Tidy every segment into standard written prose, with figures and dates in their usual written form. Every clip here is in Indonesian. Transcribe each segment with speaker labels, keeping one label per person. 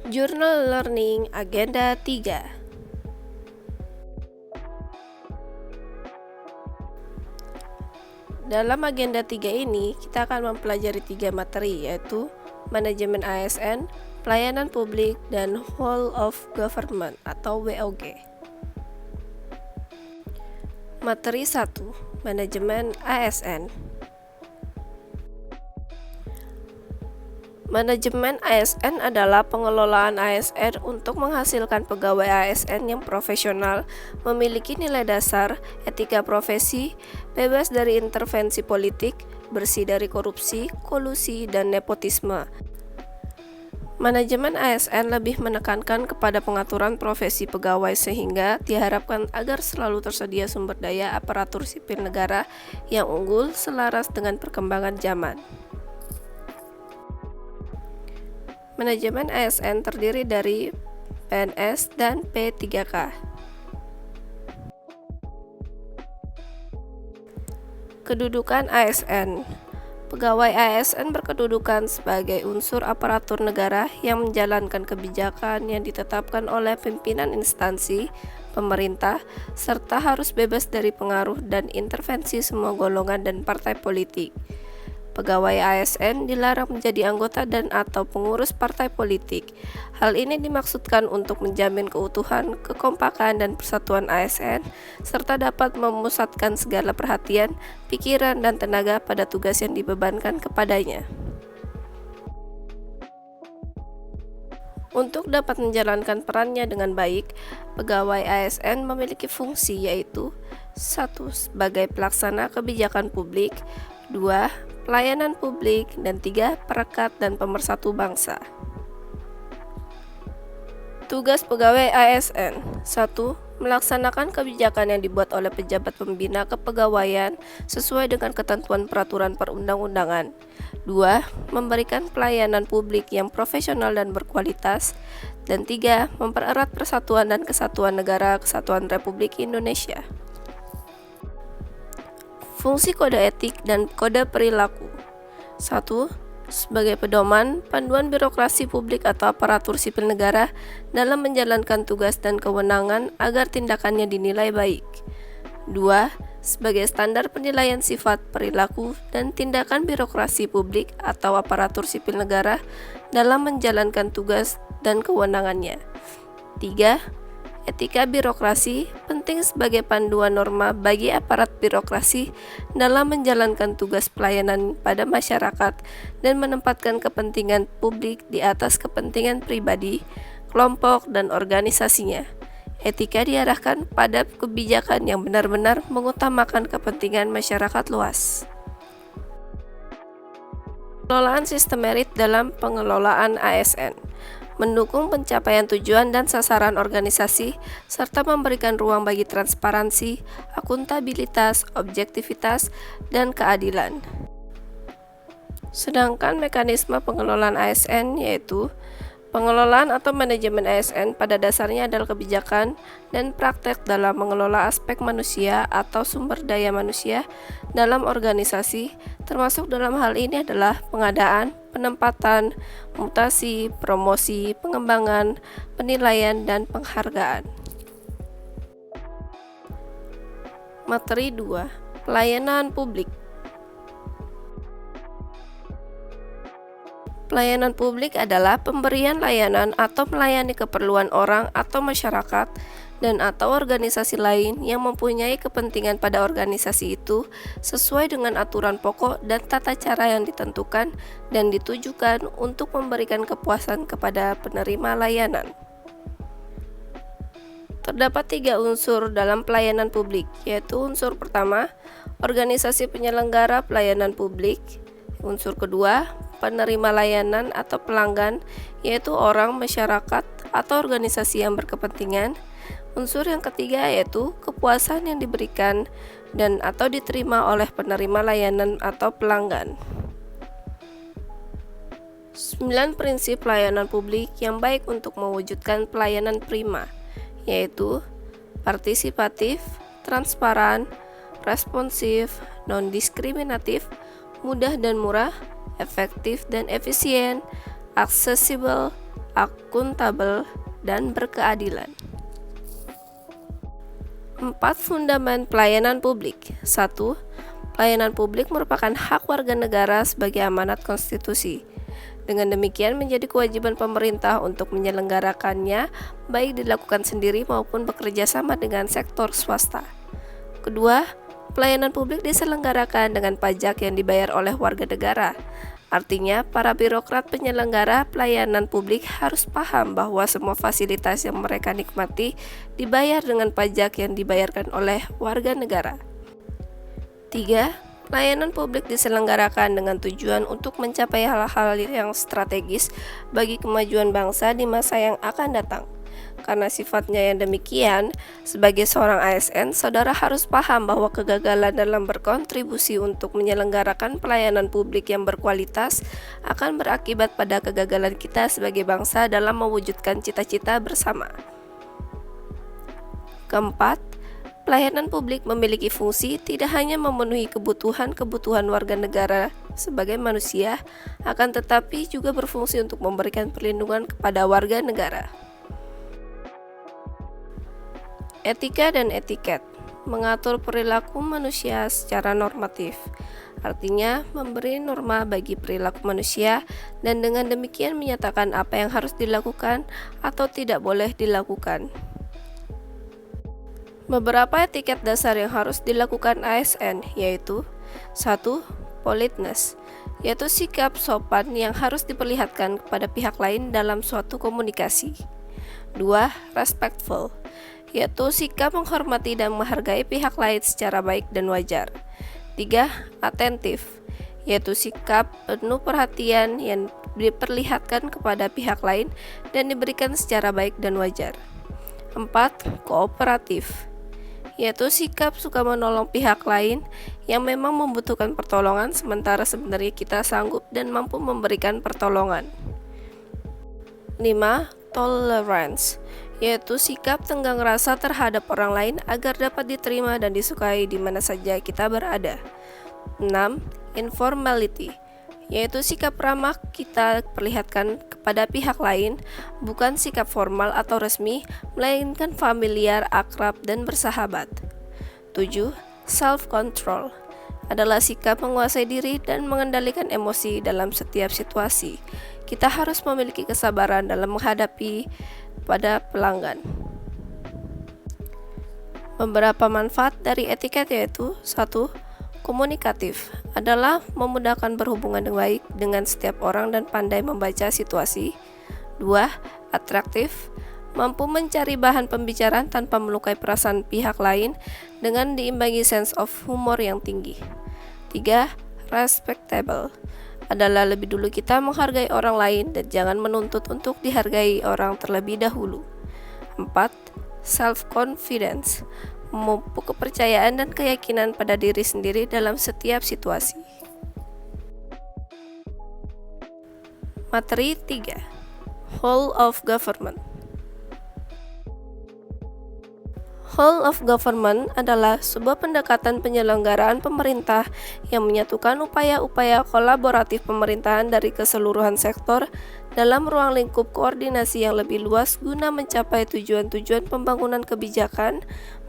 Speaker 1: Journal Learning Agenda 3. Dalam agenda 3 ini, kita akan mempelajari 3 materi, yaitu Manajemen ASN, Pelayanan Publik, dan Whole of Government atau WOG. Materi 1. Manajemen ASN. Manajemen ASN adalah pengelolaan ASN untuk menghasilkan pegawai ASN yang profesional, memiliki nilai dasar, etika profesi, bebas dari intervensi politik, bersih dari korupsi, kolusi, dan nepotisme. Manajemen ASN lebih menekankan kepada pengaturan profesi pegawai sehingga diharapkan agar selalu tersedia sumber daya aparatur sipil negara yang unggul selaras dengan perkembangan zaman. Manajemen ASN terdiri dari PNS dan P3K. Kedudukan ASN. Pegawai ASN berkedudukan sebagai unsur aparatur negara yang menjalankan kebijakan yang ditetapkan oleh pimpinan instansi, pemerintah, serta harus bebas dari pengaruh dan intervensi semua golongan dan partai politik. Pegawai ASN dilarang menjadi anggota dan atau pengurus partai politik. Hal ini dimaksudkan untuk menjamin keutuhan, kekompakan, dan persatuan ASN, serta dapat memusatkan segala perhatian, pikiran, dan tenaga pada tugas yang dibebankan kepadanya. Untuk dapat menjalankan perannya dengan baik, pegawai ASN memiliki fungsi yaitu 1. Sebagai pelaksana kebijakan publik, 2. Pelayanan publik, dan 3. Perekat dan pemersatu bangsa. Tugas pegawai ASN. 1. Melaksanakan kebijakan yang dibuat oleh pejabat pembina kepegawaian sesuai dengan ketentuan peraturan perundang-undangan. 2. Memberikan pelayanan publik yang profesional dan berkualitas. Dan 3. Mempererat persatuan dan kesatuan negara Kesatuan Republik Indonesia. Fungsi kode etik dan kode perilaku. 1. Sebagai pedoman, panduan birokrasi publik atau aparatur sipil negara dalam menjalankan tugas dan kewenangan agar tindakannya dinilai baik. 2. Sebagai standar penilaian sifat, perilaku, dan tindakan birokrasi publik atau aparatur sipil negara dalam menjalankan tugas dan kewenangannya. 3. Etika birokrasi penting sebagai panduan norma bagi aparat birokrasi dalam menjalankan tugas pelayanan pada masyarakat dan menempatkan kepentingan publik di atas kepentingan pribadi, kelompok, dan organisasinya. Etika diarahkan pada kebijakan yang benar-benar mengutamakan kepentingan masyarakat luas. Pengelolaan sistem merit dalam pengelolaan ASN. Mendukung pencapaian tujuan dan sasaran organisasi, serta memberikan ruang bagi transparansi, akuntabilitas, objektivitas, dan keadilan. Sedangkan mekanisme pengelolaan ASN yaitu pengelolaan atau manajemen ASN pada dasarnya adalah kebijakan dan praktek dalam mengelola aspek manusia atau sumber daya manusia dalam organisasi, termasuk dalam hal ini adalah pengadaan, penempatan, mutasi, promosi, pengembangan, penilaian, dan penghargaan. Materi 2. Pelayanan publik. Pelayanan publik adalah pemberian layanan atau melayani keperluan orang atau masyarakat dan atau organisasi lain yang mempunyai kepentingan pada organisasi itu sesuai dengan aturan pokok dan tata cara yang ditentukan dan ditujukan untuk memberikan kepuasan kepada penerima layanan. Terdapat 3 unsur dalam pelayanan publik, yaitu unsur pertama, organisasi penyelenggara pelayanan publik. Unsur kedua, penerima layanan atau pelanggan, yaitu orang, masyarakat, atau organisasi yang berkepentingan. Unsur yang ketiga yaitu kepuasan yang diberikan dan atau diterima oleh penerima layanan atau pelanggan. 9 prinsip pelayanan publik yang baik untuk mewujudkan pelayanan prima, yaitu partisipatif, transparan, responsif, non-diskriminatif, mudah dan murah, efektif dan efisien, aksesibel, akuntabel, dan berkeadilan. 4 fundament pelayanan publik. 1. Pelayanan publik merupakan hak warga negara sebagai amanat konstitusi. Dengan demikian menjadi kewajiban pemerintah untuk menyelenggarakannya, baik dilakukan sendiri maupun bekerja sama dengan sektor swasta. Kedua, pelayanan publik diselenggarakan dengan pajak yang dibayar oleh warga negara. Artinya, para birokrat penyelenggara pelayanan publik harus paham bahwa semua fasilitas yang mereka nikmati dibayar dengan pajak yang dibayarkan oleh warga negara. 3. Pelayanan publik diselenggarakan dengan tujuan untuk mencapai hal-hal yang strategis bagi kemajuan bangsa di masa yang akan datang. Karena sifatnya yang demikian, sebagai seorang ASN, saudara harus paham bahwa kegagalan dalam berkontribusi untuk menyelenggarakan pelayanan publik yang berkualitas akan berakibat pada kegagalan kita sebagai bangsa dalam mewujudkan cita-cita bersama. Keempat, pelayanan publik memiliki fungsi tidak hanya memenuhi kebutuhan warga negara sebagai manusia, akan tetapi juga berfungsi untuk memberikan perlindungan kepada warga negara. Etika dan etiket mengatur perilaku manusia secara normatif, artinya memberi norma bagi perilaku manusia dan dengan demikian menyatakan apa yang harus dilakukan atau tidak boleh dilakukan. Beberapa etiket dasar yang harus dilakukan ASN yaitu 1. Politeness, yaitu sikap sopan yang harus diperlihatkan kepada pihak lain dalam suatu komunikasi. 2. Respectful, yaitu sikap menghormati dan menghargai pihak lain secara baik dan wajar. 3. Attentive, yaitu sikap penuh perhatian yang diperlihatkan kepada pihak lain dan diberikan secara baik dan wajar. 4. Kooperatif, yaitu sikap suka menolong pihak lain yang memang membutuhkan pertolongan sementara sebenarnya kita sanggup dan mampu memberikan pertolongan. 5. Tolerance, yaitu sikap tenggang rasa terhadap orang lain agar dapat diterima dan disukai di mana saja kita berada. 6. Informality, yaitu sikap ramah kita perlihatkan kepada pihak lain, bukan sikap formal atau resmi, melainkan familiar, akrab, dan bersahabat. 7. Self-control, adalah sikap menguasai diri dan mengendalikan emosi dalam setiap situasi. Kita harus memiliki kesabaran dalam menghadapi pada pelanggan. Beberapa manfaat dari etiket yaitu 1. Komunikatif, adalah memudahkan berhubungan dengan baik dengan setiap orang dan pandai membaca situasi. 2. Atraktif, mampu mencari bahan pembicaraan tanpa melukai perasaan pihak lain dengan diimbangi sense of humor yang tinggi. 3. Respectable, adalah lebih dulu kita menghargai orang lain dan jangan menuntut untuk dihargai orang terlebih dahulu. 4. Self-confidence, memupuk kepercayaan dan keyakinan pada diri sendiri dalam setiap situasi. Materi 3. Whole of government. Whole of government adalah sebuah pendekatan penyelenggaraan pemerintah yang menyatukan upaya-upaya kolaboratif pemerintahan dari keseluruhan sektor dalam ruang lingkup koordinasi yang lebih luas guna mencapai tujuan-tujuan pembangunan kebijakan,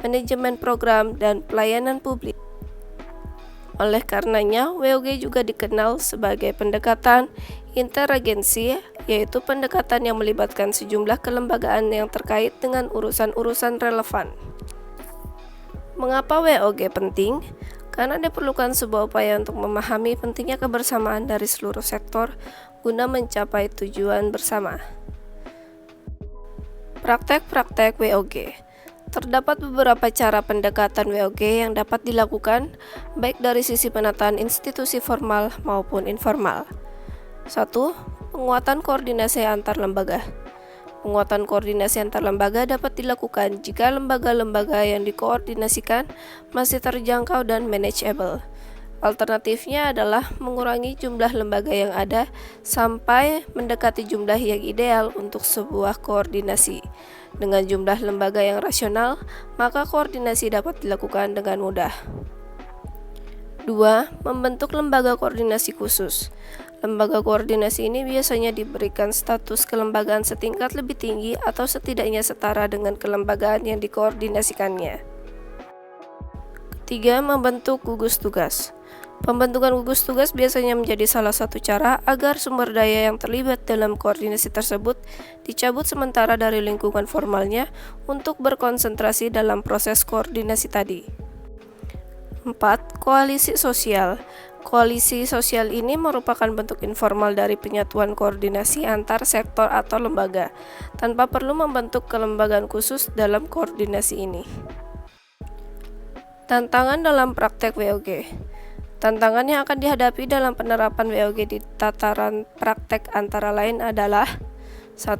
Speaker 1: manajemen program, dan pelayanan publik. Oleh karenanya, WOG juga dikenal sebagai pendekatan interagensi, yaitu pendekatan yang melibatkan sejumlah kelembagaan yang terkait dengan urusan-urusan relevan. Mengapa WOG penting? Karena diperlukan sebuah upaya untuk memahami pentingnya kebersamaan dari seluruh sektor guna mencapai tujuan bersama. Praktek-praktek WOG. Terdapat beberapa cara pendekatan WOG yang dapat dilakukan baik dari sisi penataan institusi formal maupun informal. 1. Penguatan koordinasi antar lembaga. Penguatan koordinasi antar lembaga dapat dilakukan jika lembaga-lembaga yang dikoordinasikan masih terjangkau dan manageable. Alternatifnya adalah mengurangi jumlah lembaga yang ada sampai mendekati jumlah yang ideal untuk sebuah koordinasi. Dengan jumlah lembaga yang rasional, maka koordinasi dapat dilakukan dengan mudah. 2. Membentuk lembaga koordinasi khusus. Lembaga koordinasi ini biasanya diberikan status kelembagaan setingkat lebih tinggi atau setidaknya setara dengan kelembagaan yang dikoordinasikannya. Ketiga, membentuk gugus tugas. Pembentukan gugus tugas biasanya menjadi salah satu cara agar sumber daya yang terlibat dalam koordinasi tersebut dicabut sementara dari lingkungan formalnya untuk berkonsentrasi dalam proses koordinasi tadi. 4. Koalisi sosial. Koalisi sosial ini merupakan bentuk informal dari penyatuan koordinasi antar sektor atau lembaga, tanpa perlu membentuk kelembagaan khusus dalam koordinasi ini. Tantangan dalam praktek WOG. Tantangan yang akan dihadapi dalam penerapan WOG di tataran praktek antara lain adalah 1.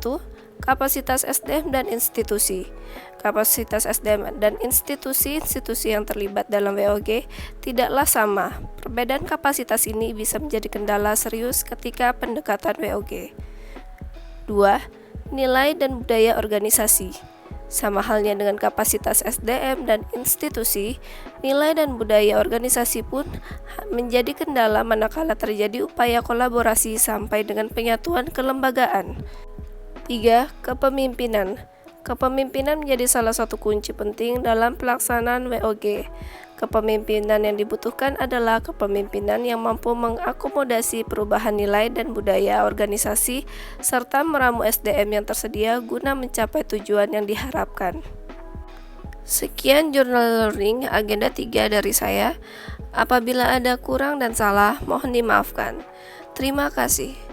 Speaker 1: Kapasitas SDM dan institusi. Kapasitas SDM dan institusi-institusi yang terlibat dalam WOG tidaklah sama. Perbedaan kapasitas ini bisa menjadi kendala serius ketika pendekatan WOG. 2. Nilai dan budaya organisasi. Sama halnya dengan kapasitas SDM dan institusi, nilai dan budaya organisasi pun menjadi kendala manakala terjadi upaya kolaborasi sampai dengan penyatuan kelembagaan. 3. Kepemimpinan. Kepemimpinan menjadi salah satu kunci penting dalam pelaksanaan WOG. Kepemimpinan yang dibutuhkan adalah kepemimpinan yang mampu mengakomodasi perubahan nilai dan budaya organisasi serta meramu SDM yang tersedia guna mencapai tujuan yang diharapkan. Sekian Journal Learning agenda 3 dari saya. Apabila ada kurang dan salah, mohon dimaafkan. Terima kasih.